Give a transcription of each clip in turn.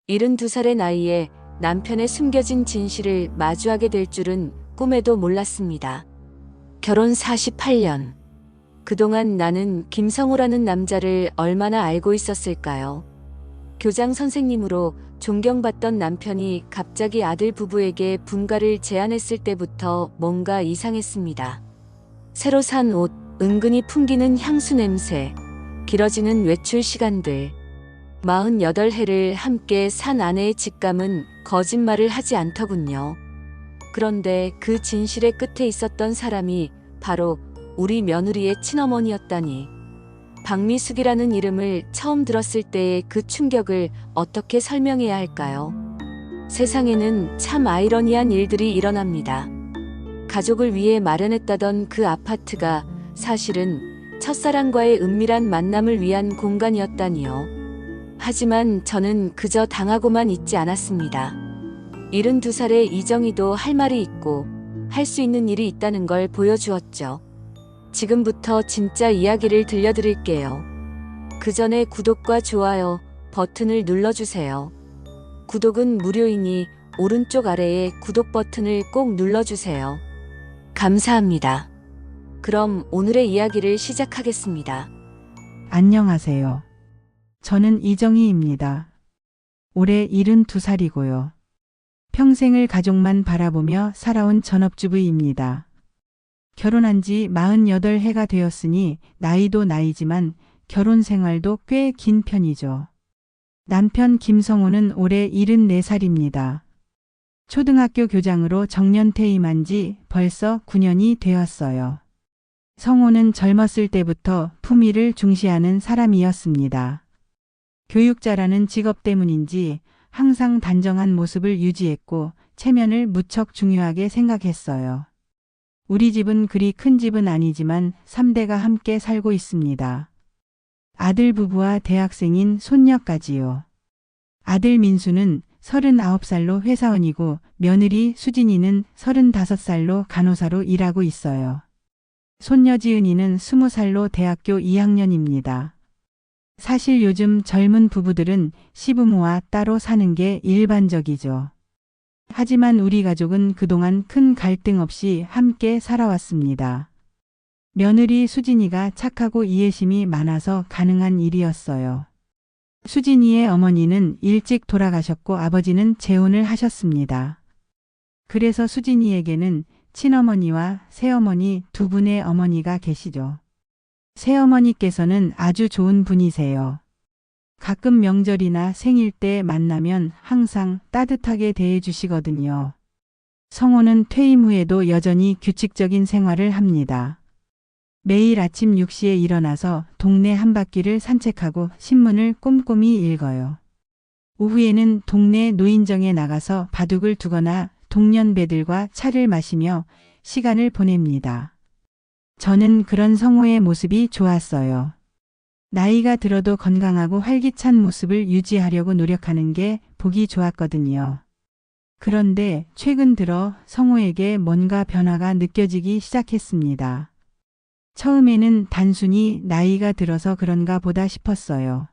72살의 나이에 남편의 숨겨진 진실을 마주하게 될 줄은 꿈에도 몰랐습니다. 결혼 48년. 그동안 나는 김성우라는 남자를 얼마나 알고 있었을까요? 교장 선생님으로 존경받던 남편이 갑자기 아들 부부에게 분가를 제안했을 때부터 뭔가 이상했습니다. 새로 산 옷, 은근히 풍기는 향수 냄새, 길어지는 외출 시간들. 48해를 함께 산 아내의 직감은 거짓말을 하지 않더군요. 그런데 그 진실의 끝에 있었던 사람이 바로 우리 며느리의 친어머니였다니. 박미숙이라는 이름을 처음 들었을 때의 그 충격을 어떻게 설명해야 할까요? 세상에는 참 아이러니한 일들이 일어납니다. 가족을 위해 마련했다던 그 아파트가 사실은 첫사랑과의 은밀한 만남을 위한 공간이었다니요. 하지만 저는 그저 당하고만 있지 않았습니다. 72살의 이정희도 할 말이 있고 할 수 있는 일이 있다는 걸 보여주었죠. 지금부터 진짜 이야기를 들려드릴게요. 그 전에 구독과 좋아요 버튼을 눌러주세요. 구독은 무료이니 오른쪽 아래에 구독 버튼을 꼭 눌러주세요. 감사합니다. 그럼 오늘의 이야기를 시작하겠습니다. 안녕하세요. 저는 이정희입니다. 올해 72살이고요. 평생을 가족만 바라보며 살아온 전업주부입니다. 결혼한 지 48해가 되었으니 나이도 나이지만 결혼 생활도 꽤 긴 편이죠. 남편 김성우는 올해 74살입니다. 초등학교 교장으로 정년 퇴임한 지 벌써 9년이 되었어요. 성우는 젊었을 때부터 품위를 중시하는 사람이었습니다. 교육자라는 직업 때문인지 항상 단정한 모습을 유지했고 체면을 무척 중요하게 생각했어요. 우리 집은 그리 큰 집은 아니지만 3대가 함께 살고 있습니다. 아들 부부와 대학생인 손녀까지요. 아들 민수는 39살로 회사원이고 며느리 수진이는 35살로 간호사로 일하고 있어요. 손녀 지은이는 20살로 대학교 2학년입니다. 사실 요즘 젊은 부부들은 시부모와 따로 사는 게 일반적이죠. 하지만 우리 가족은 그동안 큰 갈등 없이 함께 살아왔습니다. 며느리 수진이가 착하고 이해심이 많아서 가능한 일이었어요. 수진이의 어머니는 일찍 돌아가셨고 아버지는 재혼을 하셨습니다. 그래서 수진이에게는 친어머니와 새어머니 두 분의 어머니가 계시죠. 새어머니께서는 아주 좋은 분이세요. 가끔 명절이나 생일 때 만나면 항상 따뜻하게 대해주시거든요. 성우는 퇴임 후에도 여전히 규칙적인 생활을 합니다. 매일 아침 6시에 일어나서 동네 한 바퀴를 산책하고 신문을 꼼꼼히 읽어요. 오후에는 동네 노인정에 나가서 바둑을 두거나 동년배들과 차를 마시며 시간을 보냅니다. 저는 그런 성우의 모습이 좋았어요. 나이가 들어도 건강하고 활기찬 모습을 유지하려고 노력하는 게 보기 좋았거든요. 그런데 최근 들어 성우에게 뭔가 변화가 느껴지기 시작했습니다. 처음에는 단순히 나이가 들어서 그런가 보다 싶었어요.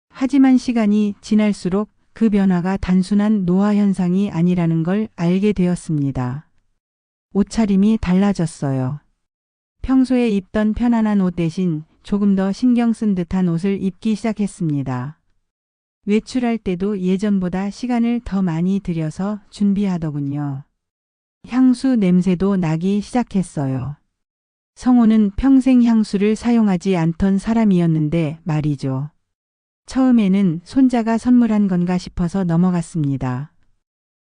하지만 시간이 지날수록 그 변화가 단순한 노화 현상이 아니라는 걸 알게 되었습니다. 옷차림이 달라졌어요. 평소에 입던 편안한 옷 대신 조금 더 신경 쓴 듯한 옷을 입기 시작했습니다. 외출할 때도 예전보다 시간을 더 많이 들여서 준비하더군요. 향수 냄새도 나기 시작했어요. 성우는 평생 향수를 사용하지 않던 사람이었는데 말이죠. 처음에는 손자가 선물한 건가 싶어서 넘어갔습니다.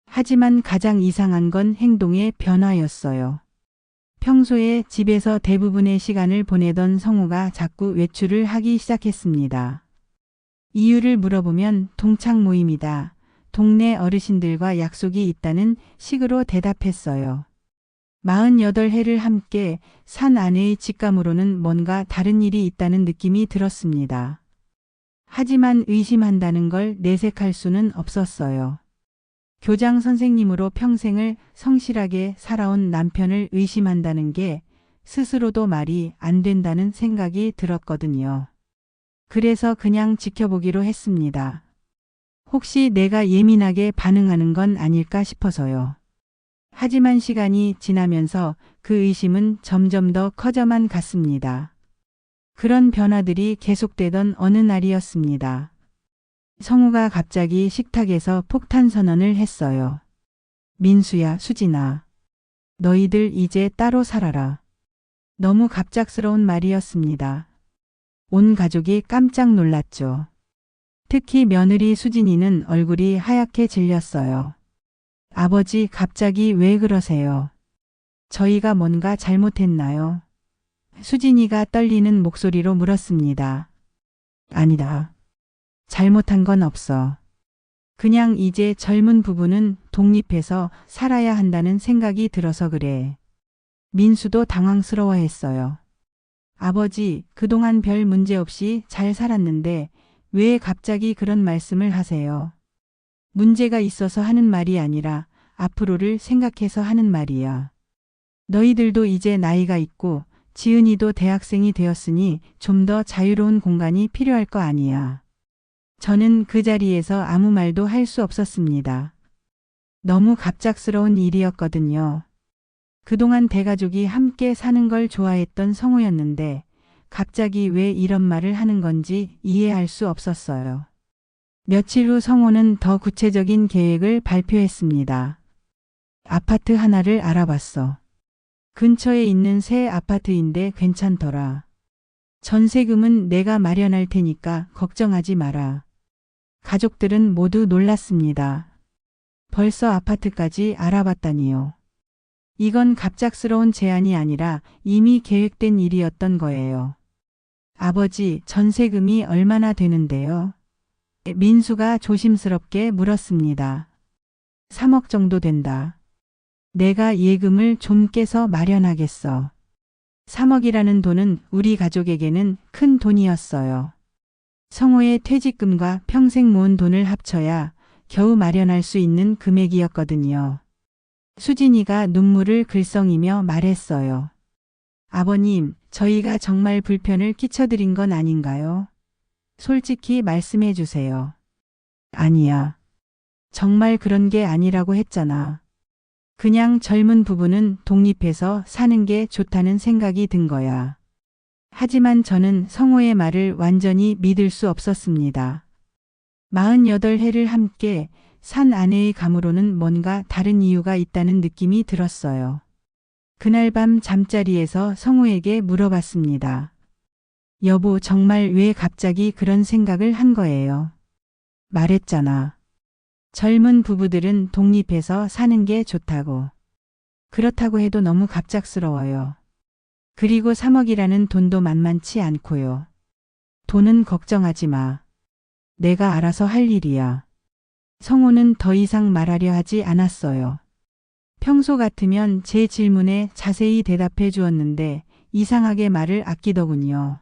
하지만 가장 이상한 건 행동의 변화였어요. 평소에 집에서 대부분의 시간을 보내던 성우가 자꾸 외출을 하기 시작했습니다. 이유를 물어보면 동창 모임이다, 동네 어르신들과 약속이 있다는 식으로 대답했어요. 48해를 함께 산 아내의 직감으로는 뭔가 다른 일이 있다는 느낌이 들었습니다. 하지만 의심한다는 걸 내색할 수는 없었어요. 교장 선생님으로 평생을 성실하게 살아온 남편을 의심한다는 게 스스로도 말이 안 된다는 생각이 들었거든요. 그래서 그냥 지켜보기로 했습니다. 혹시 내가 예민하게 반응하는 건 아닐까 싶어서요. 하지만 시간이 지나면서 그 의심은 점점 더 커져만 갔습니다. 그런 변화들이 계속되던 어느 날이었습니다. 성우가 갑자기 식탁에서 폭탄 선언을 했어요. 민수야, 수진아. 너희들 이제 따로 살아라. 너무 갑작스러운 말이었습니다. 온 가족이 깜짝 놀랐죠. 특히 며느리 수진이는 얼굴이 하얗게 질렸어요. 아버지, 갑자기 왜 그러세요? 저희가 뭔가 잘못했나요? 수진이가 떨리는 목소리로 물었습니다. 아니다. 잘못한 건 없어. 그냥 이제 젊은 부부는 독립해서 살아야 한다는 생각이 들어서 그래. 민수도 당황스러워했어요. 아버지, 그동안 별 문제 없이 잘 살았는데 왜 갑자기 그런 말씀을 하세요? 문제가 있어서 하는 말이 아니라 앞으로를 생각해서 하는 말이야. 너희들도 이제 나이가 있고 지은이도 대학생이 되었으니 좀 더 자유로운 공간이 필요할 거 아니야. 저는 그 자리에서 아무 말도 할 수 없었습니다. 너무 갑작스러운 일이었거든요. 그동안 대가족이 함께 사는 걸 좋아했던 성우였는데 갑자기 왜 이런 말을 하는 건지 이해할 수 없었어요. 며칠 후 성우는 더 구체적인 계획을 발표했습니다. 아파트 하나를 알아봤어. 근처에 있는 새 아파트인데 괜찮더라. 전세금은 내가 마련할 테니까 걱정하지 마라. 가족들은 모두 놀랐습니다. 벌써 아파트까지 알아봤다니요. 이건 갑작스러운 제안이 아니라 이미 계획된 일이었던 거예요. 아버지, 전세금이 얼마나 되는데요? 민수가 조심스럽게 물었습니다. 3억 정도 된다. 내가 예금을 좀 깨서 마련하겠어. 3억이라는 돈은 우리 가족에게는 큰 돈이었어요. 성호의 퇴직금과 평생 모은 돈을 합쳐야 겨우 마련할 수 있는 금액이었거든요. 수진이가 눈물을 글썽이며 말했어요. 아버님, 저희가 정말 불편을 끼쳐드린 건 아닌가요? 솔직히 말씀해 주세요. 아니야. 정말 그런 게 아니라고 했잖아. 그냥 젊은 부부는 독립해서 사는 게 좋다는 생각이 든 거야. 하지만 저는 성호의 말을 완전히 믿을 수 없었습니다. 48해를 함께 산 아내의 감으로는 뭔가 다른 이유가 있다는 느낌이 들었어요. 그날 밤 잠자리에서 성우에게 물어봤습니다. 여보, 정말 왜 갑자기 그런 생각을 한 거예요? 말했잖아. 젊은 부부들은 독립해서 사는 게 좋다고. 그렇다고 해도 너무 갑작스러워요. 그리고 3억이라는 돈도 만만치 않고요. 돈은 걱정하지 마. 내가 알아서 할 일이야. 성우는 더 이상 말하려 하지 않았어요. 평소 같으면 제 질문에 자세히 대답해 주었는데 이상하게 말을 아끼더군요.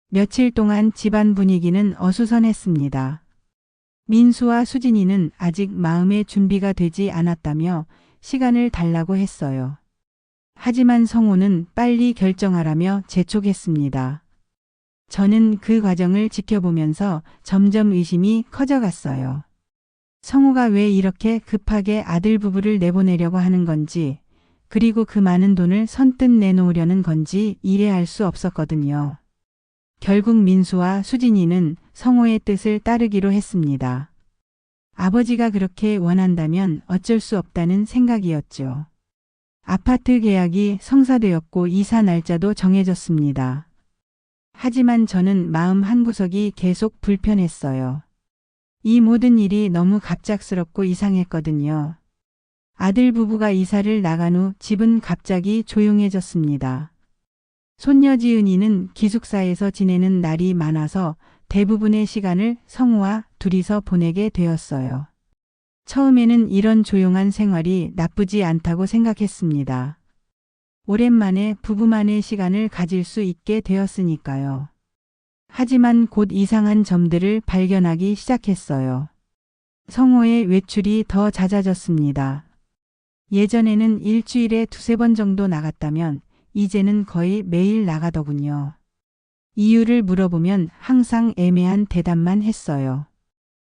며칠 동안 집안 분위기는 어수선했습니다. 민수와 수진이는 아직 마음의 준비가 되지 않았다며 시간을 달라고 했어요. 하지만 성우는 빨리 결정하라며 재촉했습니다. 저는 그 과정을 지켜보면서 점점 의심이 커져갔어요. 성우가 왜 이렇게 급하게 아들 부부를 내보내려고 하는 건지, 그리고 그 많은 돈을 선뜻 내놓으려는 건지 이해할 수 없었거든요. 결국 민수와 수진이는 성호의 뜻을 따르기로 했습니다. 아버지가 그렇게 원한다면 어쩔 수 없다는 생각이었죠. 아파트 계약이 성사되었고 이사 날짜도 정해졌습니다. 하지만 저는 마음 한구석이 계속 불편했어요. 이 모든 일이 너무 갑작스럽고 이상했거든요. 아들 부부가 이사를 나간 후 집은 갑자기 조용해졌습니다. 손녀 지은이는 기숙사에서 지내는 날이 많아서 대부분의 시간을 성우와 둘이서 보내게 되었어요. 처음에는 이런 조용한 생활이 나쁘지 않다고 생각했습니다. 오랜만에 부부만의 시간을 가질 수 있게 되었으니까요. 하지만 곧 이상한 점들을 발견하기 시작했어요. 성호의 외출이 더 잦아졌습니다. 예전에는 일주일에 2~3번 정도 나갔다면 이제는 거의 매일 나가더군요. 이유를 물어보면 항상 애매한 대답만 했어요.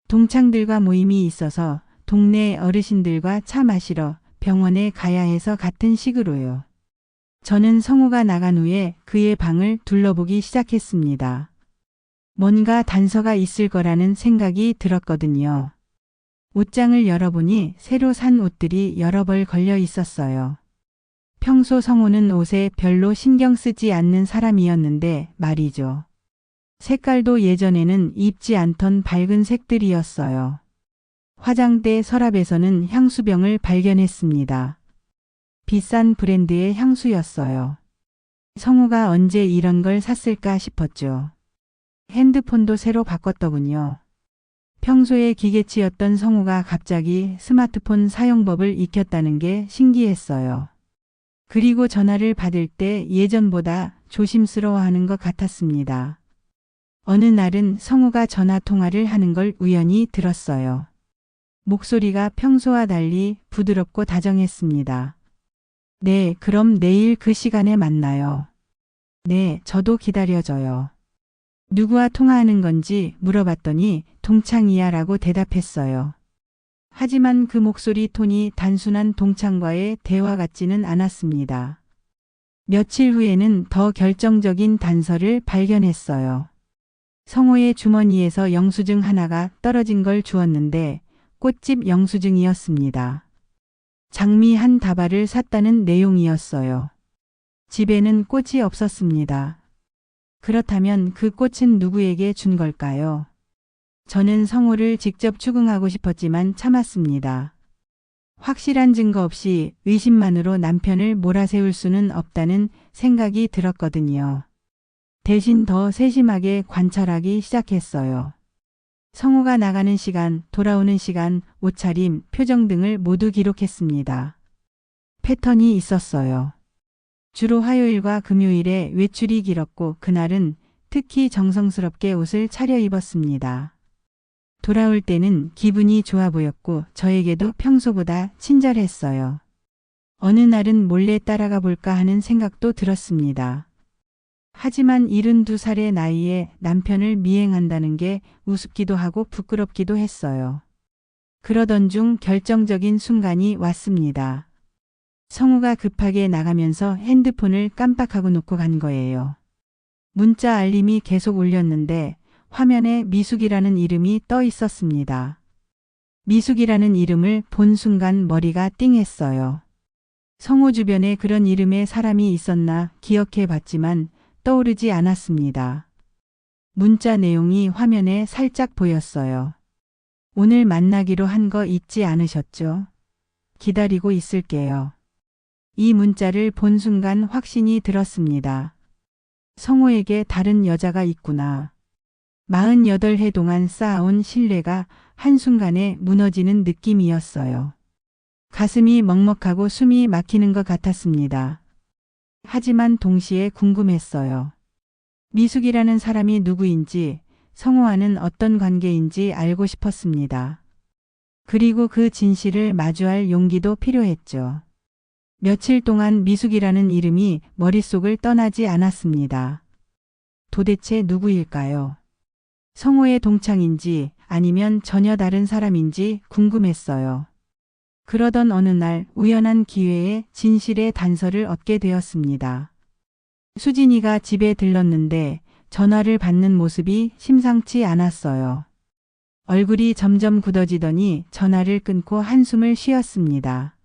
동창들과 모임이 있어서 동네 어르신들과 차 마시러 병원에 가야 해서 같은 식으로요. 저는 성우가 나간 후에 그의 방을 둘러보기 시작했습니다. 뭔가 단서가 있을 거라는 생각이 들었거든요. 옷장을 열어보니 새로 산 옷들이 여러 벌 걸려 있었어요. 평소 성우는 옷에 별로 신경 쓰지 않는 사람이었는데 말이죠. 색깔도 예전에는 입지 않던 밝은 색들이었어요. 화장대 서랍에서는 향수병을 발견했습니다. 비싼 브랜드의 향수였어요. 성우가 언제 이런 걸 샀을까 싶었죠. 핸드폰도 새로 바꿨더군요. 평소에 기계치였던 성우가 갑자기 스마트폰 사용법을 익혔다는 게 신기했어요. 그리고 전화를 받을 때 예전보다 조심스러워하는 것 같았습니다. 어느 날은 성우가 전화 통화를 하는 걸 우연히 들었어요. 목소리가 평소와 달리 부드럽고 다정했습니다. 네, 그럼 내일 그 시간에 만나요. 네, 저도 기다려줘요. 누구와 통화하는 건지 물어봤더니 동창이야 라고 대답했어요. 하지만 그 목소리 톤이 단순한 동창과의 대화 같지는 않았습니다. 며칠 후에는 더 결정적인 단서를 발견했어요. 성호의 주머니에서 영수증 하나가 떨어진 걸 주었는데 꽃집 영수증이었습니다. 장미 한 다발을 샀다는 내용이었어요. 집에는 꽃이 없었습니다. 그렇다면 그 꽃은 누구에게 준 걸까요? 저는 성호를 직접 추궁하고 싶었지만 참았습니다. 확실한 증거 없이 의심만으로 남편을 몰아세울 수는 없다는 생각이 들었거든요. 대신 더 세심하게 관찰하기 시작했어요. 성호가 나가는 시간, 돌아오는 시간, 옷차림, 표정 등을 모두 기록했습니다. 패턴이 있었어요. 주로 화요일과 금요일에 외출이 길었고 그날은 특히 정성스럽게 옷을 차려입었습니다. 돌아올 때는 기분이 좋아 보였고 저에게도 평소보다 친절했어요. 어느 날은 몰래 따라가 볼까 하는 생각도 들었습니다. 하지만 72살의 나이에 남편을 미행한다는 게 우습기도 하고 부끄럽기도 했어요. 그러던 중 결정적인 순간이 왔습니다. 성우가 급하게 나가면서 핸드폰을 깜빡하고 놓고 간 거예요. 문자 알림이 계속 울렸는데 화면에 미숙이라는 이름이 떠 있었습니다. 미숙이라는 이름을 본 순간 머리가 띵했어요. 성우 주변에 그런 이름의 사람이 있었나 기억해 봤지만 떠오르지 않았습니다. 문자 내용이 화면에 살짝 보였어요. 오늘 만나기로 한 거 잊지 않으셨죠? 기다리고 있을게요. 이 문자를 본 순간 확신이 들었습니다. 성우에게 다른 여자가 있구나. 48해 동안 쌓아온 신뢰가 한순간에 무너지는 느낌이었어요. 가슴이 먹먹하고 숨이 막히는 것 같았습니다. 하지만 동시에 궁금했어요. 미숙이라는 사람이 누구인지, 성우와는 어떤 관계인지 알고 싶었습니다. 그리고 그 진실을 마주할 용기도 필요했죠. 며칠 동안 미숙이라는 이름이 머릿속을 떠나지 않았습니다. 도대체 누구일까요? 성우의 동창인지 아니면 전혀 다른 사람인지 궁금했어요. 그러던 어느 날 우연한 기회에 진실의 단서를 얻게 되었습니다. 수진이가 집에 들렀는데 전화를 받는 모습이 심상치 않았어요. 얼굴이 점점 굳어지더니 전화를 끊고 한숨을 쉬었습니다.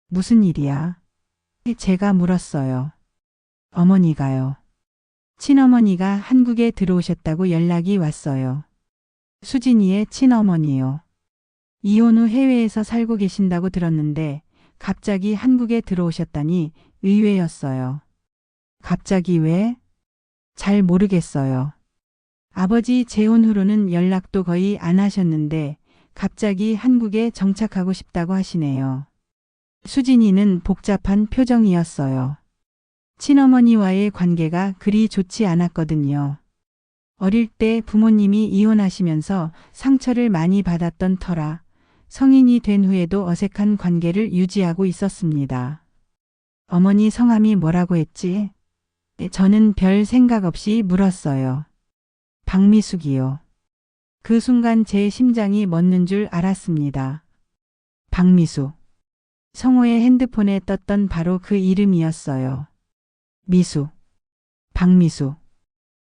무슨 일이야? 제가 물었어요. 어머니가요. 친어머니가 한국에 들어오셨다고 연락이 왔어요. 수진이의 친어머니요. 이혼 후 해외에서 살고 계신다고 들었는데 갑자기 한국에 들어오셨다니 의외였어요. 갑자기 왜? 잘 모르겠어요. 아버지 재혼 후로는 연락도 거의 안 하셨는데 갑자기 한국에 정착하고 싶다고 하시네요. 수진이는 복잡한 표정이었어요. 친어머니와의 관계가 그리 좋지 않았거든요. 어릴 때 부모님이 이혼하시면서 상처를 많이 받았던 터라 성인이 된 후에도 어색한 관계를 유지하고 있었습니다. 어머니 성함이 뭐라고 했지? 저는 별 생각 없이 물었어요. 박미숙이요. 그 순간 제 심장이 멎는 줄 알았습니다. 박미숙. 성호의 핸드폰에 떴던 바로 그 이름이었어요. 미숙. 박미숙.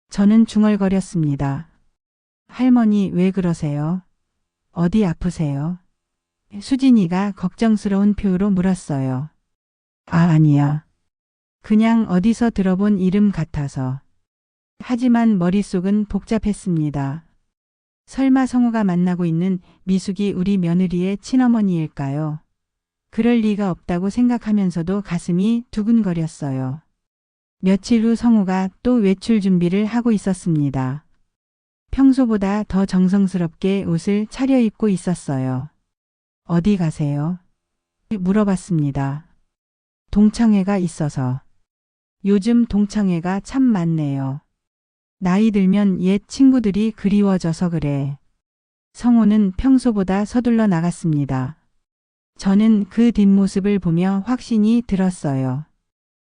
저는 중얼거렸습니다. 할머니 왜 그러세요? 어디 아프세요? 수진이가 걱정스러운 표로 물었어요. 아니야. 그냥 어디서 들어본 이름 같아서. 하지만 머릿속은 복잡했습니다. 설마 성우가 만나고 있는 미숙이 우리 며느리의 친어머니일까요? 그럴 리가 없다고 생각하면서도 가슴이 두근거렸어요. 며칠 후 성우가 또 외출 준비를 하고 있었습니다. 평소보다 더 정성스럽게 옷을 차려입고 있었어요. 어디 가세요? 물어봤습니다. 동창회가 있어서. 요즘 동창회가 참 많네요. 나이 들면 옛 친구들이 그리워져서 그래. 성호는 평소보다 서둘러 나갔습니다. 저는 그 뒷모습을 보며 확신이 들었어요.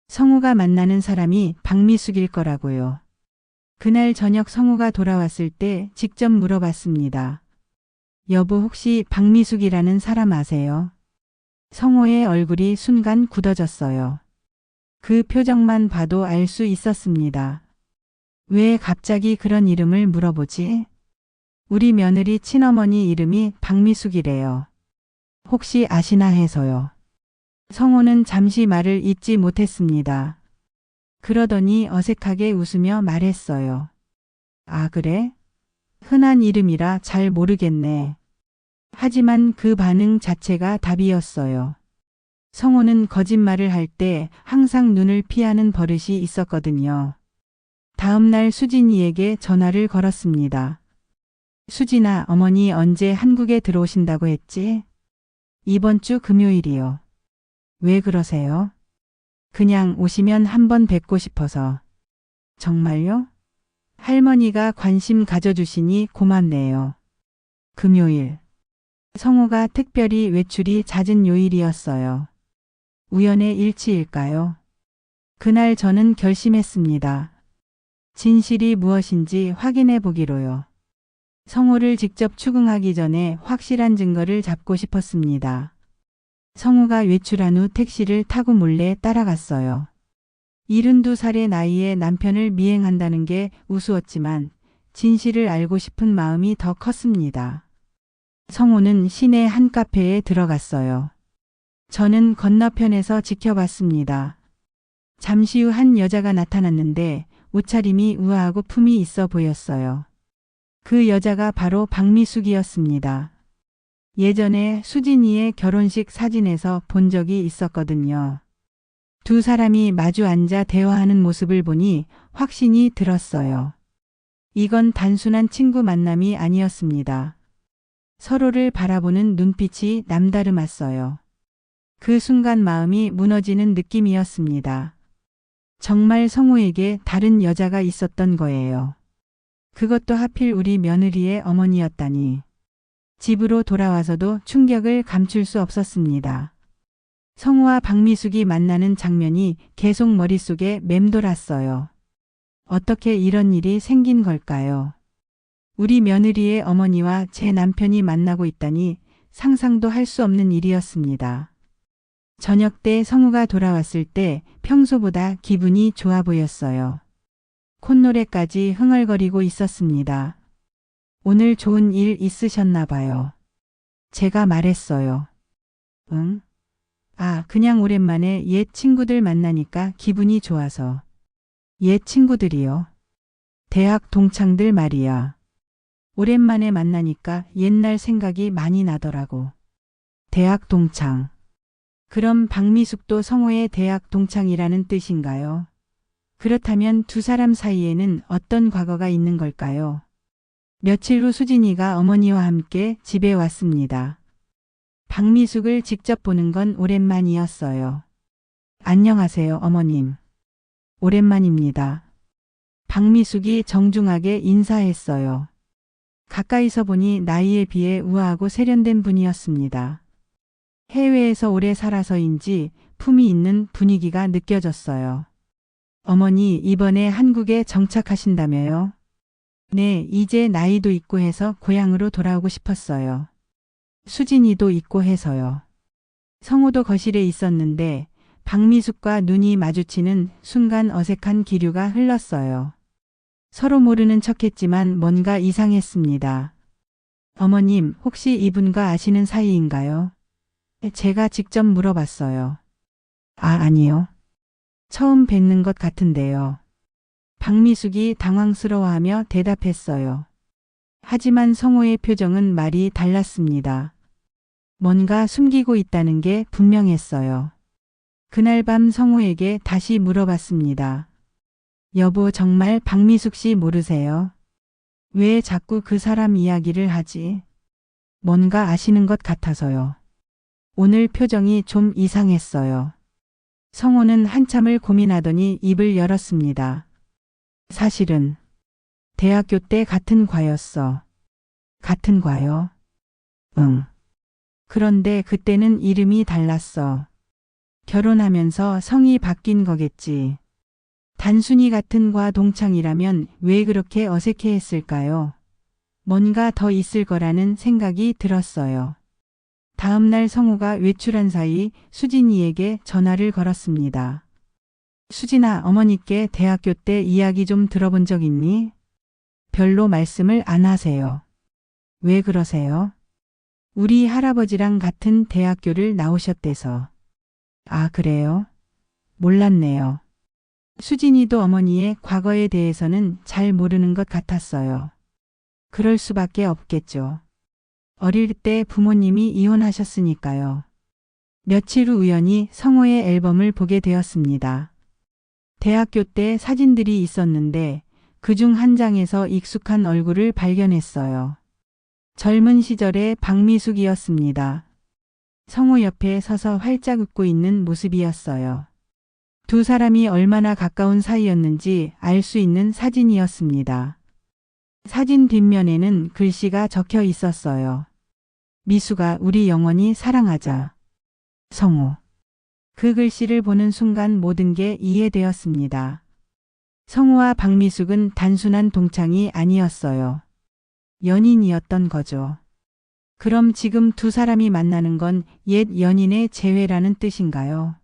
성우가 만나는 사람이 박미숙일 거라고요. 그날 저녁 성우가 돌아왔을 때 직접 물어봤습니다. 여보 혹시 박미숙이라는 사람 아세요? 성호의 얼굴이 순간 굳어졌어요. 그 표정만 봐도 알 수 있었습니다. 왜 갑자기 그런 이름을 물어보지? 우리 며느리 친어머니 이름이 박미숙이래요. 혹시 아시나 해서요. 성호는 잠시 말을 잇지 못했습니다. 그러더니 어색하게 웃으며 말했어요. 아 그래? 흔한 이름이라 잘 모르겠네. 하지만 그 반응 자체가 답이었어요. 성호는 거짓말을 할 때 항상 눈을 피하는 버릇이 있었거든요. 다음 날 수진이에게 전화를 걸었습니다. 수진아, 어머니 언제 한국에 들어오신다고 했지? 이번 주 금요일이요. 왜 그러세요? 그냥 오시면 한번 뵙고 싶어서. 정말요? 할머니가 관심 가져주시니 고맙네요. 금요일. 성호가 특별히 외출이 잦은 요일이었어요. 우연의 일치일까요? 그날 저는 결심했습니다. 진실이 무엇인지 확인해 보기로요. 성호를 직접 추궁하기 전에 확실한 증거를 잡고 싶었습니다. 성호가 외출한 후 택시를 타고 몰래 따라갔어요. 72살의 나이에 남편을 미행한다는 게 우스웠지만 진실을 알고 싶은 마음이 더 컸습니다. 성호는 시내 한 카페에 들어갔어요. 저는 건너편에서 지켜봤습니다. 잠시 후 한 여자가 나타났는데 옷차림이 우아하고 품이 있어 보였어요. 그 여자가 바로 박미숙이었습니다. 예전에 수진이의 결혼식 사진에서 본 적이 있었거든요. 두 사람이 마주 앉아 대화하는 모습을 보니 확신이 들었어요. 이건 단순한 친구 만남이 아니었습니다. 서로를 바라보는 눈빛이 남다름했어요. 그 순간 마음이 무너지는 느낌이었습니다. 정말 성우에게 다른 여자가 있었던 거예요. 그것도 하필 우리 며느리의 어머니였다니. 집으로 돌아와서도 충격을 감출 수 없었습니다. 성우와 박미숙이 만나는 장면이 계속 머릿속에 맴돌았어요. 어떻게 이런 일이 생긴 걸까요? 우리 며느리의 어머니와 제 남편이 만나고 있다니 상상도 할 수 없는 일이었습니다. 저녁 때 성우가 돌아왔을 때 평소보다 기분이 좋아 보였어요. 콧노래까지 흥얼거리고 있었습니다. 오늘 좋은 일 있으셨나 봐요. 제가 말했어요. 응? 그냥 오랜만에 옛 친구들 만나니까 기분이 좋아서. 옛 친구들이요? 대학 동창들 말이야. 오랜만에 만나니까 옛날 생각이 많이 나더라고. 대학 동창. 그럼 박미숙도 성호의 대학 동창이라는 뜻인가요? 그렇다면 두 사람 사이에는 어떤 과거가 있는 걸까요? 며칠 후 수진이가 어머니와 함께 집에 왔습니다. 박미숙을 직접 보는 건 오랜만이었어요. 안녕하세요, 어머님. 오랜만입니다. 박미숙이 정중하게 인사했어요. 가까이서 보니 나이에 비해 우아하고 세련된 분이었습니다. 해외에서 오래 살아서인지 품이 있는 분위기가 느껴졌어요. 어머니, 이번에 한국에 정착하신다며요? 네, 이제 나이도 있고 해서 고향으로 돌아오고 싶었어요. 수진이도 있고 해서요. 성호도 거실에 있었는데 박미숙과 눈이 마주치는 순간 어색한 기류가 흘렀어요. 서로 모르는 척했지만 뭔가 이상했습니다. 어머님, 혹시 이분과 아시는 사이인가요? 제가 직접 물어봤어요. 아니요. 처음 뵙는 것 같은데요. 박미숙이 당황스러워하며 대답했어요. 하지만 성호의 표정은 말이 달랐습니다. 뭔가 숨기고 있다는 게 분명했어요. 그날 밤 성호에게 다시 물어봤습니다. 여보, 정말 박미숙 씨 모르세요? 왜 자꾸 그 사람 이야기를 하지? 뭔가 아시는 것 같아서요. 오늘 표정이 좀 이상했어요. 성호는 한참을 고민하더니 입을 열었습니다. 사실은 대학교 때 같은 과였어. 같은 과요? 응. 그런데 그때는 이름이 달랐어. 결혼하면서 성이 바뀐 거겠지. 단순히 같은 과 동창이라면 왜 그렇게 어색해 했을까요? 뭔가 더 있을 거라는 생각이 들었어요. 다음 날 성우가 외출한 사이 수진이에게 전화를 걸었습니다. 수진아, 어머니께 대학교 때 이야기 좀 들어본 적 있니? 별로 말씀을 안 하세요. 왜 그러세요? 우리 할아버지랑 같은 대학교를 나오셨대서. 아, 그래요? 몰랐네요. 수진이도 어머니의 과거에 대해서는 잘 모르는 것 같았어요. 그럴 수밖에 없겠죠. 어릴 때 부모님이 이혼하셨으니까요. 며칠 후 우연히 성호의 앨범을 보게 되었습니다. 대학교 때 사진들이 있었는데 그중 한 장에서 익숙한 얼굴을 발견했어요. 젊은 시절의 박미숙이었습니다. 성호 옆에 서서 활짝 웃고 있는 모습이었어요. 두 사람이 얼마나 가까운 사이였는지 알 수 있는 사진이었습니다. 사진 뒷면에는 글씨가 적혀 있었어요. 미숙아, 우리 영원히 사랑하자. 성호. 그 글씨를 보는 순간 모든 게 이해되었습니다. 성호와 박미숙은 단순한 동창이 아니었어요. 연인이었던 거죠. 그럼 지금 두 사람이 만나는 건 옛 연인의 재회라는 뜻인가요?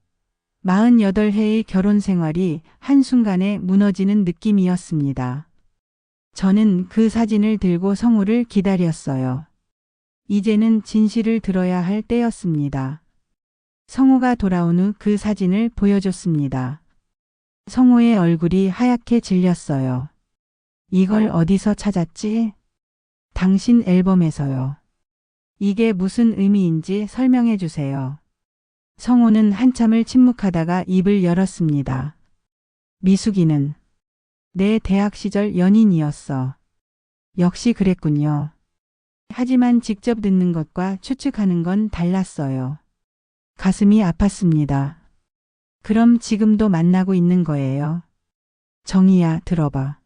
48회의 결혼 생활이 한순간에 무너지는 느낌이었습니다. 저는 그 사진을 들고 성호를 기다렸어요. 이제는 진실을 들어야 할 때였습니다. 성호가 돌아온 후 그 사진을 보여줬습니다. 성호의 얼굴이 하얗게 질렸어요. 이걸 어디서 찾았지? 당신 앨범에서요. 이게 무슨 의미인지 설명해 주세요. 성호는 한참을 침묵하다가 입을 열었습니다. 미숙이는 내 대학 시절 연인이었어. 역시 그랬군요. 하지만 직접 듣는 것과 추측하는 건 달랐어요. 가슴이 아팠습니다. 그럼 지금도 만나고 있는 거예요? 정희야, 들어봐.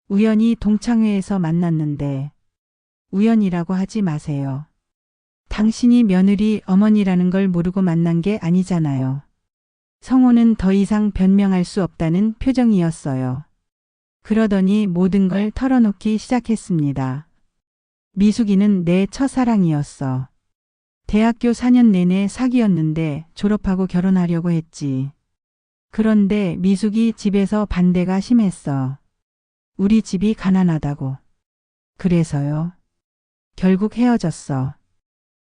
우연히 동창회에서 만났는데 우연이라고 하지 마세요. 당신이 며느리 어머니라는 걸 모르고 만난 게 아니잖아요. 성호는 더 이상 변명할 수 없다는 표정이었어요. 그러더니 모든 걸 털어놓기 시작했습니다. 미숙이는 내 첫사랑이었어. 대학교 4년 내내 사귀었는데 졸업하고 결혼하려고 했지. 그런데 미숙이 집에서 반대가 심했어. 우리 집이 가난하다고. 그래서요. 결국 헤어졌어.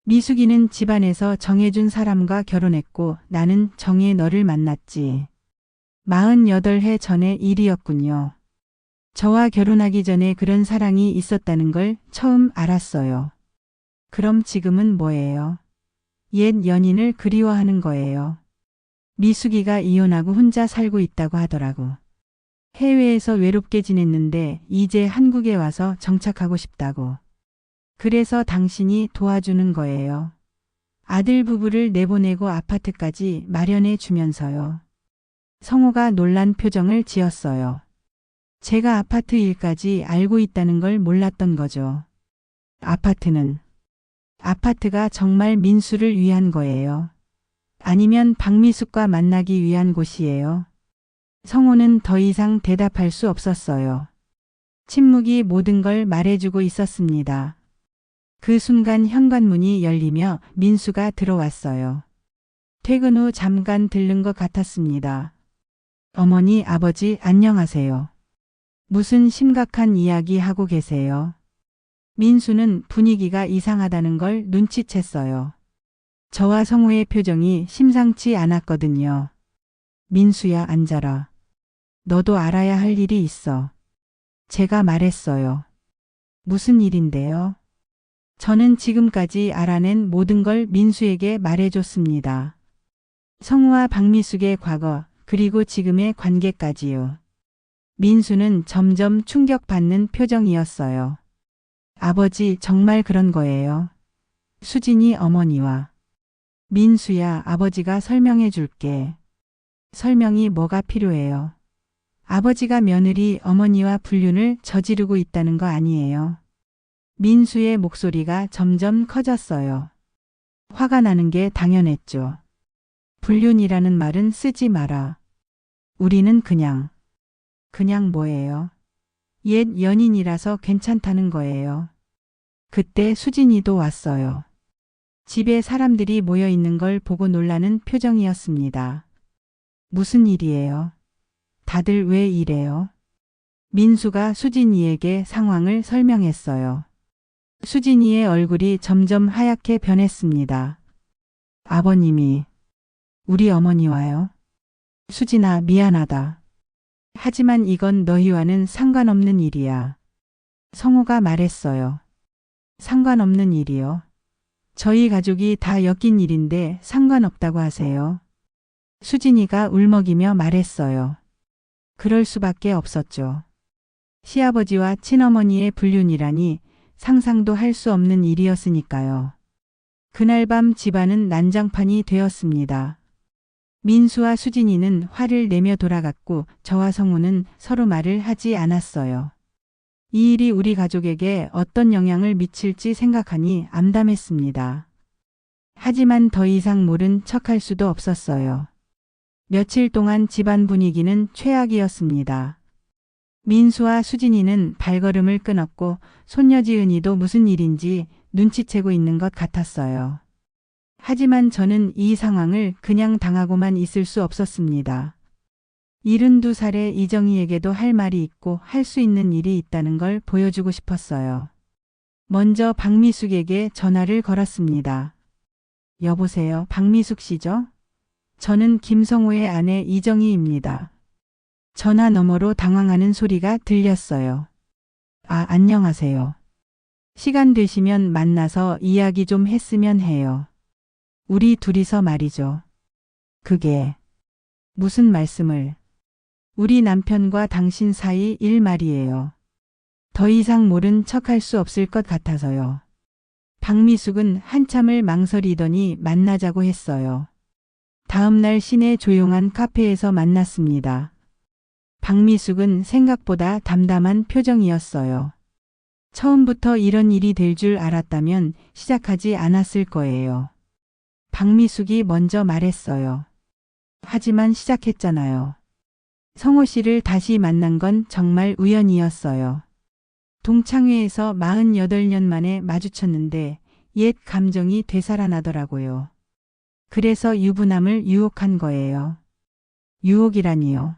미숙이는 집안에서 정해준 사람과 결혼했고 나는 정해 너를 만났지. 48해 전의 일이었군요. 저와 결혼하기 전에 그런 사랑이 있었다는 걸 처음 알았어요. 그럼 지금은 뭐예요? 옛 연인을 그리워하는 거예요. 미숙이가 이혼하고 혼자 살고 있다고 하더라고. 해외에서 외롭게 지냈는데 이제 한국에 와서 정착하고 싶다고. 그래서 당신이 도와주는 거예요. 아들 부부를 내보내고 아파트까지 마련해 주면서요. 성호가 놀란 표정을 지었어요. 제가 아파트 일까지 알고 있다는 걸 몰랐던 거죠. 아파트가 정말 민수를 위한 거예요. 아니면 박미숙과 만나기 위한 곳이에요. 성호는 더 이상 대답할 수 없었어요. 침묵이 모든 걸 말해주고 있었습니다. 그 순간 현관문이 열리며 민수가 들어왔어요. 퇴근 후 잠깐 들른 것 같았습니다. 어머니, 아버지, 안녕하세요. 무슨 심각한 이야기 하고 계세요? 민수는 분위기가 이상하다는 걸 눈치챘어요. 저와 성우의 표정이 심상치 않았거든요. 민수야, 앉아라. 너도 알아야 할 일이 있어. 제가 말했어요. 무슨 일인데요? 저는 지금까지 알아낸 모든 걸 민수에게 말해줬습니다. 성우와 박미숙의 과거, 그리고 지금의 관계까지요. 민수는 점점 충격받는 표정이었어요. 아버지, 정말 그런 거예요? 수진이 어머니와. 민수야, 아버지가 설명해 줄게. 설명이 뭐가 필요해요? 아버지가 며느리 어머니와 불륜을 저지르고 있다는 거 아니에요? 민수의 목소리가 점점 커졌어요. 화가 나는 게 당연했죠. 불륜이라는 말은 쓰지 마라. 우리는 그냥 뭐예요? 옛 연인이라서 괜찮다는 거예요. 그때 수진이도 왔어요. 집에 사람들이 모여 있는 걸 보고 놀라는 표정이었습니다. 무슨 일이에요? 다들 왜 이래요? 민수가 수진이에게 상황을 설명했어요. 수진이의 얼굴이 점점 하얗게 변했습니다. 아버님이 우리 어머니와요? 수진아, 미안하다. 하지만 이건 너희와는 상관없는 일이야. 성우가 말했어요. 상관없는 일이요? 저희 가족이 다 엮인 일인데 상관없다고 하세요. 수진이가 울먹이며 말했어요. 그럴 수밖에 없었죠. 시아버지와 친어머니의 불륜이라니 상상도 할 수 없는 일이었으니까요. 그날 밤 집안은 난장판이 되었습니다. 민수와 수진이는 화를 내며 돌아갔고 저와 성우는 서로 말을 하지 않았어요. 이 일이 우리 가족에게 어떤 영향을 미칠지 생각하니 암담했습니다. 하지만 더 이상 모른 척할 수도 없었어요. 며칠 동안 집안 분위기는 최악이었습니다. 민수와 수진이는 발걸음을 끊었고 손녀지은이도 무슨 일인지 눈치채고 있는 것 같았어요. 하지만 저는 이 상황을 그냥 당하고만 있을 수 없었습니다. 72살의 이정희에게도 할 말이 있고 할 수 있는 일이 있다는 걸 보여주고 싶었어요. 먼저 박미숙에게 전화를 걸었습니다. 여보세요, 박미숙 씨죠? 저는 김성우의 아내 이정희입니다. 전화 너머로 당황하는 소리가 들렸어요. 아, 안녕하세요. 시간 되시면 만나서 이야기 좀 했으면 해요. 우리 둘이서 말이죠. 그게 무슨 말씀을? 우리 남편과 당신 사이 일 말이에요. 더 이상 모른 척할 수 없을 것 같아서요. 박미숙은 한참을 망설이더니 만나자고 했어요. 다음 날 시내 조용한 카페에서 만났습니다. 박미숙은 생각보다 담담한 표정이었어요. 처음부터 이런 일이 될 줄 알았다면 시작하지 않았을 거예요. 박미숙이 먼저 말했어요. 하지만 시작했잖아요. 성호 씨를 다시 만난 건 정말 우연이었어요. 동창회에서 48년 만에 마주쳤는데 옛 감정이 되살아나더라고요. 그래서 유부남을 유혹한 거예요. 유혹이라니요.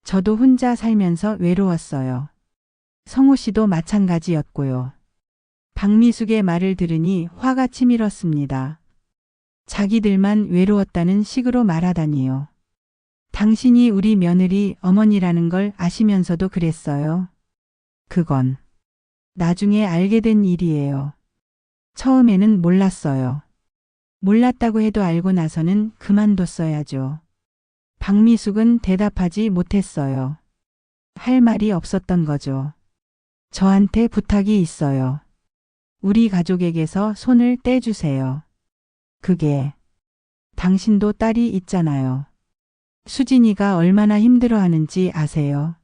저도 혼자 살면서 외로웠어요. 성호 씨도 마찬가지였고요. 박미숙의 말을 들으니 화가 치밀었습니다. 자기들만 외로웠다는 식으로 말하다니요. 당신이 우리 며느리 어머니라는 걸 아시면서도 그랬어요. 그건 나중에 알게 된 일이에요. 처음에는 몰랐어요. 몰랐다고 해도 알고 나서는 그만뒀어야죠. 박미숙은 대답하지 못했어요. 할 말이 없었던 거죠. 저한테 부탁이 있어요. 우리 가족에게서 손을 떼주세요. 그게 당신도 딸이 있잖아요. 수진이가 얼마나 힘들어하는지 아세요?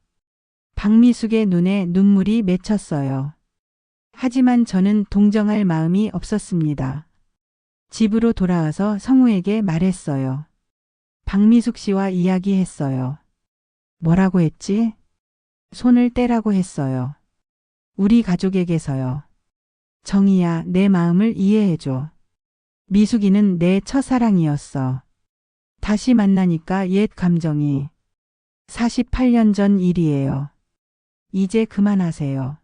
박미숙의 눈에 눈물이 맺혔어요. 하지만 저는 동정할 마음이 없었습니다. 집으로 돌아와서 성우에게 말했어요. 박미숙 씨와 이야기했어요. 뭐라고 했지? 손을 떼라고 했어요. 우리 가족에게서요. 정희야, 내 마음을 이해해줘. 미숙이는 내 첫사랑이었어. 다시 만나니까 옛 감정이. 48년 전 일이에요. 이제 그만하세요.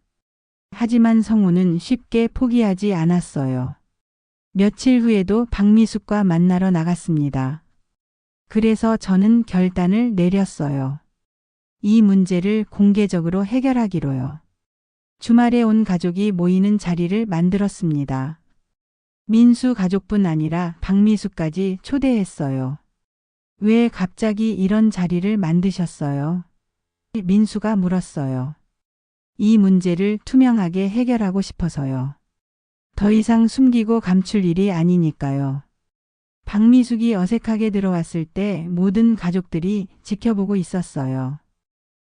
하지만 성우는 쉽게 포기하지 않았어요. 며칠 후에도 박미숙과 만나러 나갔습니다. 그래서 저는 결단을 내렸어요. 이 문제를 공개적으로 해결하기로요. 주말에 온 가족이 모이는 자리를 만들었습니다. 민수 가족뿐 아니라 박미숙까지 초대했어요. 왜 갑자기 이런 자리를 만드셨어요? 민수가 물었어요. 이 문제를 투명하게 해결하고 싶어서요. 더 이상 숨기고 감출 일이 아니니까요. 박미숙이 어색하게 들어왔을 때 모든 가족들이 지켜보고 있었어요.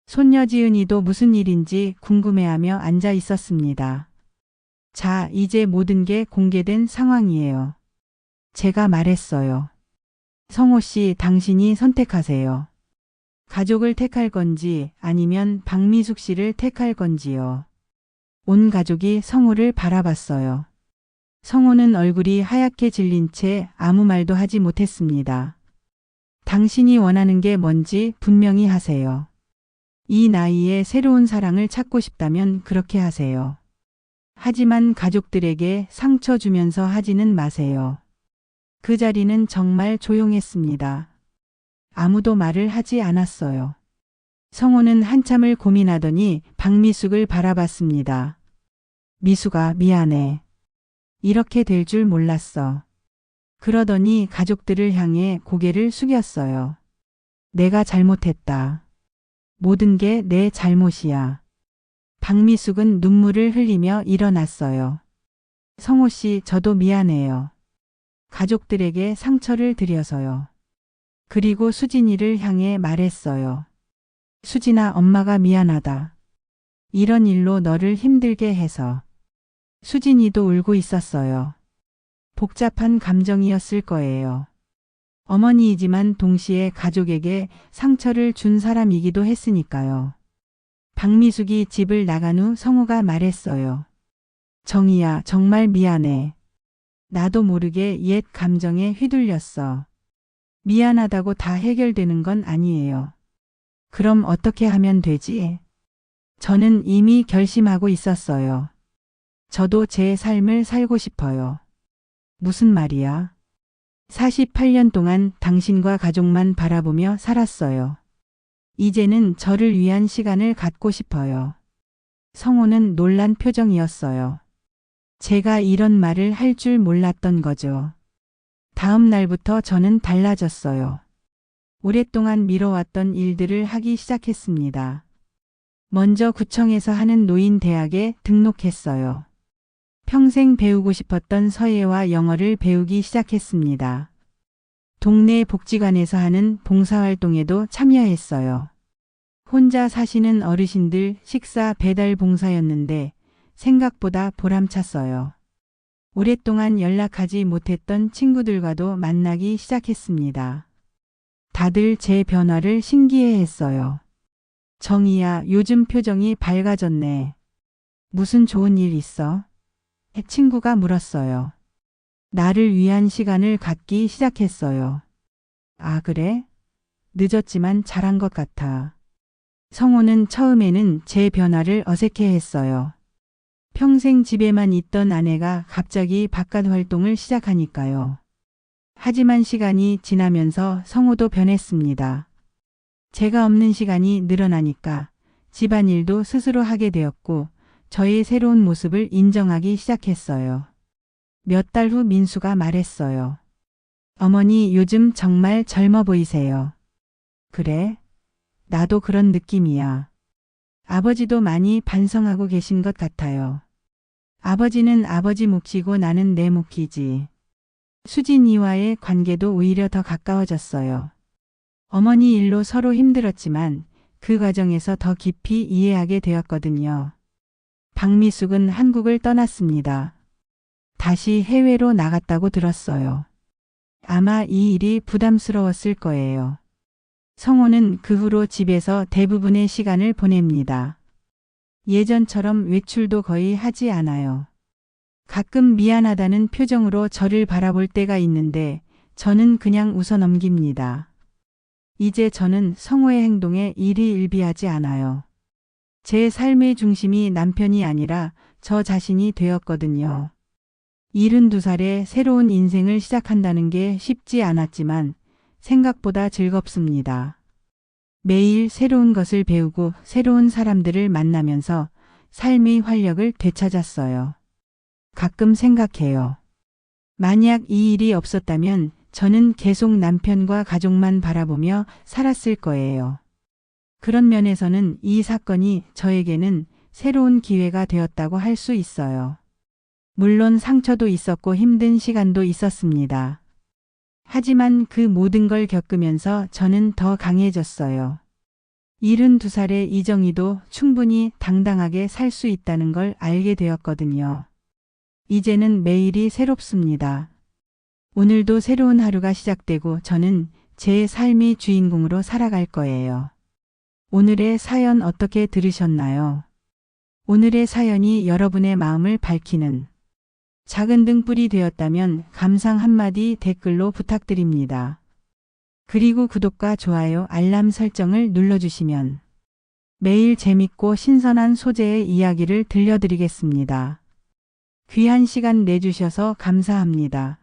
손녀 지은이도 무슨 일인지 궁금해하며 앉아 있었습니다. 자, 이제 모든 게 공개된 상황이에요. 제가 말했어요. 성호 씨, 당신이 선택하세요. 가족을 택할 건지 아니면 박미숙 씨를 택할 건지요. 온 가족이 성호를 바라봤어요. 성호는 얼굴이 하얗게 질린 채 아무 말도 하지 못했습니다. 당신이 원하는 게 뭔지 분명히 하세요. 이 나이에 새로운 사랑을 찾고 싶다면 그렇게 하세요. 하지만 가족들에게 상처 주면서 하지는 마세요. 그 자리는 정말 조용했습니다. 아무도 말을 하지 않았어요. 성호는 한참을 고민하더니 박미숙을 바라봤습니다. 미숙아, 미안해. 이렇게 될 줄 몰랐어. 그러더니 가족들을 향해 고개를 숙였어요. 내가 잘못했다. 모든 게 내 잘못이야. 박미숙은 눈물을 흘리며 일어났어요. 성호 씨, 저도 미안해요. 가족들에게 상처를 드려서요. 그리고 수진이를 향해 말했어요. 수진아, 엄마가 미안하다. 이런 일로 너를 힘들게 해서. 수진이도 울고 있었어요. 복잡한 감정이었을 거예요. 어머니이지만 동시에 가족에게 상처를 준 사람이기도 했으니까요. 박미숙이 집을 나간 후 성우가 말했어요. 정희야, 정말 미안해. 나도 모르게 옛 감정에 휘둘렸어. 미안하다고 다 해결되는 건 아니에요. 그럼 어떻게 하면 되지? 저는 이미 결심하고 있었어요. 저도 제 삶을 살고 싶어요. 무슨 말이야? 48년 동안 당신과 가족만 바라보며 살았어요. 이제는 저를 위한 시간을 갖고 싶어요. 성호는 놀란 표정이었어요. 제가 이런 말을 할 줄 몰랐던 거죠. 다음 날부터 저는 달라졌어요. 오랫동안 미뤄왔던 일들을 하기 시작했습니다. 먼저 구청에서 하는 노인대학에 등록했어요. 평생 배우고 싶었던 서예와 영어를 배우기 시작했습니다. 동네 복지관에서 하는 봉사활동에도 참여했어요. 혼자 사시는 어르신들 식사 배달 봉사였는데 생각보다 보람찼어요. 오랫동안 연락하지 못했던 친구들과도 만나기 시작했습니다. 다들 제 변화를 신기해했어요. 정희야, 요즘 표정이 밝아졌네. 무슨 좋은 일 있어? 친구가 물었어요. 나를 위한 시간을 갖기 시작했어요. 아, 그래? 늦었지만 잘한 것 같아. 성호는 처음에는 제 변화를 어색해했어요. 평생 집에만 있던 아내가 갑자기 바깥 활동을 시작하니까요. 하지만 시간이 지나면서 성호도 변했습니다. 제가 없는 시간이 늘어나니까 집안일도 스스로 하게 되었고 저의 새로운 모습을 인정하기 시작했어요. 몇 달 후 민수가 말했어요. 어머니, 요즘 정말 젊어 보이세요. 그래? 나도 그런 느낌이야. 아버지도 많이 반성하고 계신 것 같아요. 아버지는 아버지 몫이고 나는 내 몫이지. 수진이와의 관계도 오히려 더 가까워졌어요. 어머니 일로 서로 힘들었지만 그 과정에서 더 깊이 이해하게 되었거든요. 박미숙은 한국을 떠났습니다. 다시 해외로 나갔다고 들었어요. 아마 이 일이 부담스러웠을 거예요. 성호는 그 후로 집에서 대부분의 시간을 보냅니다. 예전처럼 외출도 거의 하지 않아요. 가끔 미안하다는 표정으로 저를 바라볼 때가 있는데 저는 그냥 웃어 넘깁니다. 이제 저는 성호의 행동에 일희일비하지 않아요. 제 삶의 중심이 남편이 아니라 저 자신이 되었거든요. 72살에 새로운 인생을 시작한다는 게 쉽지 않았지만 생각보다 즐겁습니다. 매일 새로운 것을 배우고 새로운 사람들을 만나면서 삶의 활력을 되찾았어요. 가끔 생각해요. 만약 이 일이 없었다면 저는 계속 남편과 가족만 바라보며 살았을 거예요. 그런 면에서는 이 사건이 저에게는 새로운 기회가 되었다고 할 수 있어요. 물론 상처도 있었고 힘든 시간도 있었습니다. 하지만 그 모든 걸 겪으면서 저는 더 강해졌어요. 72살의 이정희도 충분히 당당하게 살 수 있다는 걸 알게 되었거든요. 이제는 매일이 새롭습니다. 오늘도 새로운 하루가 시작되고 저는 제 삶의 주인공으로 살아갈 거예요. 오늘의 사연 어떻게 들으셨나요? 오늘의 사연이 여러분의 마음을 밝히는 작은 등불이 되었다면 감상 한마디 댓글로 부탁드립니다. 그리고 구독과 좋아요, 알람 설정을 눌러주시면 매일 재밌고 신선한 소재의 이야기를 들려드리겠습니다. 귀한 시간 내주셔서 감사합니다.